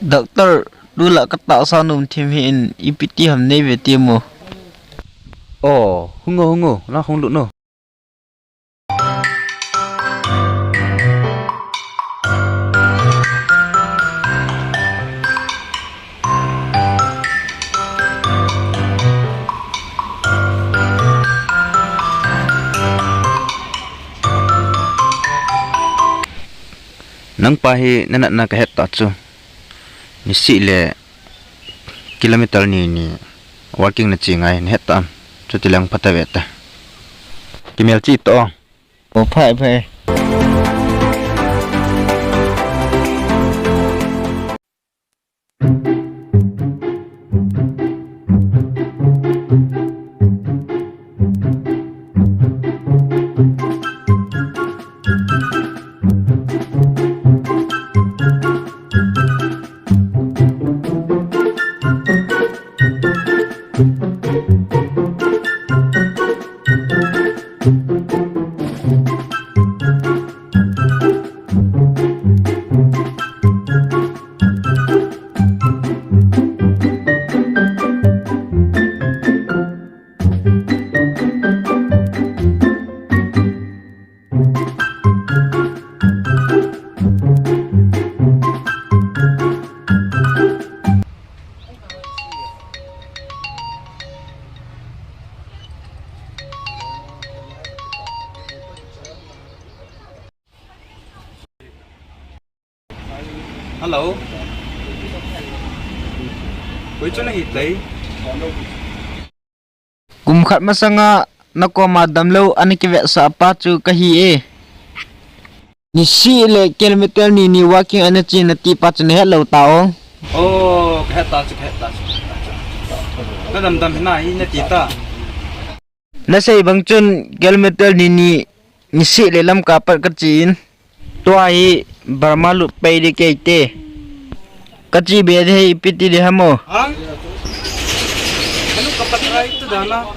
Doktor dula kata sanum tim hin ipiti ham nei ve timo. Hungo, na hong no. Nang pahi nanak na kahet tatsu ni si le kilometer ni walking na chingai ni hetam chu tilang pataweta kimel chi to O phai. Hello. Wei chu na hi tlei. Kum khat masanga nako madam lo ani ki ve sa pa chu kahi e. Ni si le kilometer ni walking ana chin na ti pa chu ne lo tao. Kahet ta chu. Na dam na hi na ti ta. Na sei bang chun kilometer ni si le lam ka par ka chin. Tuai Burma lu pay di kete. Kachi bede ipiti di hamo. Ang? Ano kapatay ito dala?